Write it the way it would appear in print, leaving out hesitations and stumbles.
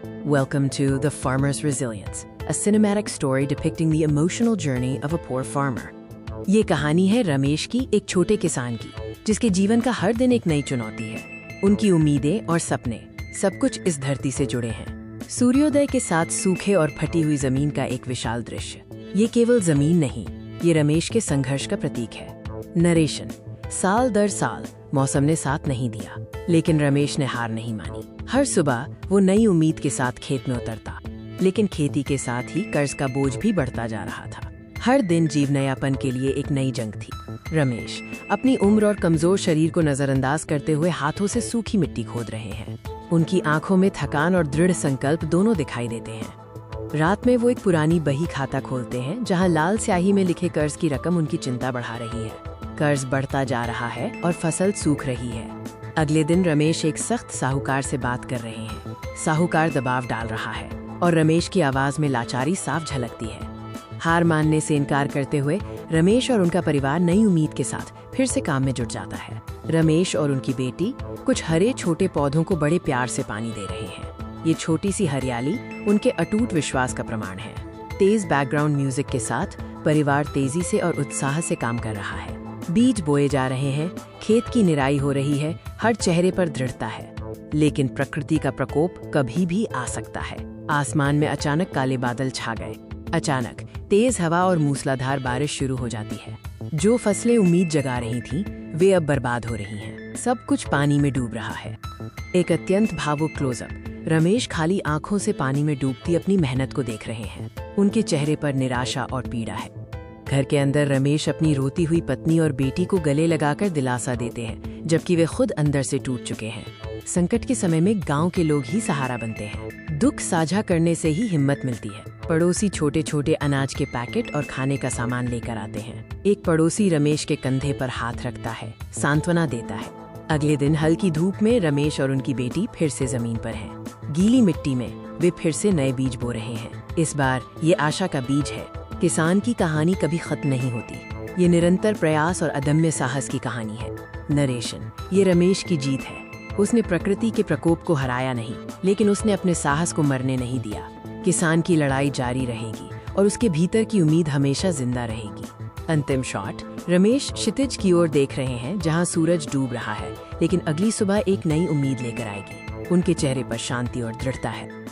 Welcome to The Farmer's Resilience, a cinematic story depicting the emotional journey of a poor farmer. ये कहानी है रमेश की, एक छोटे किसान की, जिसके जीवन का हर दिन एक नई चुनौती है। उनकी उम्मीदें और सपने सब कुछ इस धरती से जुड़े हैं। सूर्योदय के साथ सूखे और फटी हुई जमीन का एक विशाल दृश्य। ये केवल जमीन नहीं, ये रमेश के संघर्ष का प्रतीक है। नरेशन। साल दर साल मौसम ने साथ नहीं दिया, लेकिन रमेश ने हार नहीं मानी। हर सुबह वो नई उम्मीद के साथ खेत में उतरता, लेकिन खेती के साथ ही कर्ज का बोझ भी बढ़ता जा रहा था। हर दिन जीवनयापन के लिए एक नई जंग थी। रमेश अपनी उम्र और कमजोर शरीर को नजरअंदाज करते हुए हाथों से सूखी मिट्टी खोद रहे हैं। उनकी आंखों में थकान और दृढ़ संकल्प दोनों दिखाई देते हैं। रात में वो एक पुरानी बही खाता खोलते हैं, जहां लाल स्याही में लिखे कर्ज की रकम उनकी चिंता बढ़ा रही है। कर्ज बढ़ता जा रहा है और फसल सूख रही है। अगले दिन रमेश एक सख्त साहूकार से बात कर रहे हैं। साहूकार दबाव डाल रहा है और रमेश की आवाज में लाचारी साफ झलकती है। हार मानने से इनकार करते हुए रमेश और उनका परिवार नई उम्मीद के साथ फिर से काम में जुट जाता है। रमेश और उनकी बेटी कुछ हरे छोटे पौधों को बड़े प्यार से पानी दे रहे हैं। ये छोटी सी हरियाली उनके अटूट विश्वास का प्रमाण है। तेज बैकग्राउंड म्यूजिक के साथ परिवार तेजी से और उत्साह से काम कर रहा है। बीज बोए जा रहे हैं, खेत की निराई हो रही है, हर चेहरे पर दृढ़ता है। लेकिन प्रकृति का प्रकोप कभी भी आ सकता है। आसमान में अचानक काले बादल छा गए। अचानक तेज हवा और मूसलाधार बारिश शुरू हो जाती है। जो फसलें उम्मीद जगा रही थीं, वे अब बर्बाद हो रही हैं। सब कुछ पानी में डूब रहा है। एक अत्यंत भावुक क्लोजअप। रमेश खाली आंखों से पानी में डूबती अपनी मेहनत को देख रहे हैं। उनके चेहरे पर निराशा और पीड़ा है। घर के अंदर रमेश अपनी रोती हुई पत्नी और बेटी को गले लगाकर दिलासा देते हैं, जबकि वे खुद अंदर से टूट चुके हैं। संकट के समय में गांव के लोग ही सहारा बनते हैं। दुख साझा करने से ही हिम्मत मिलती है। पड़ोसी छोटे छोटे अनाज के पैकेट और खाने का सामान लेकर आते हैं। एक पड़ोसी रमेश के कंधे पर हाथ रखता है, सांत्वना देता है। अगले दिन हल्की धूप में रमेश और उनकी बेटी फिर से जमीन पर हैं। गीली मिट्टी में वे फिर से नए बीज बो रहे हैं। इस बार ये आशा का बीज है। किसान की कहानी कभी खत्म नहीं होती। ये निरंतर प्रयास और अदम्य साहस की कहानी है। नरेशन। ये रमेश की जीत है। उसने प्रकृति के प्रकोप को हराया नहीं, लेकिन उसने अपने साहस को मरने नहीं दिया। किसान की लड़ाई जारी रहेगी और उसके भीतर की उम्मीद हमेशा जिंदा रहेगी। अंतिम शॉट। रमेश क्षितिज की ओर देख रहे हैं, जहां सूरज डूब रहा है, लेकिन अगली सुबह एक नई उम्मीद लेकर आएगी। उनके चेहरे पर शांति और दृढ़ता है।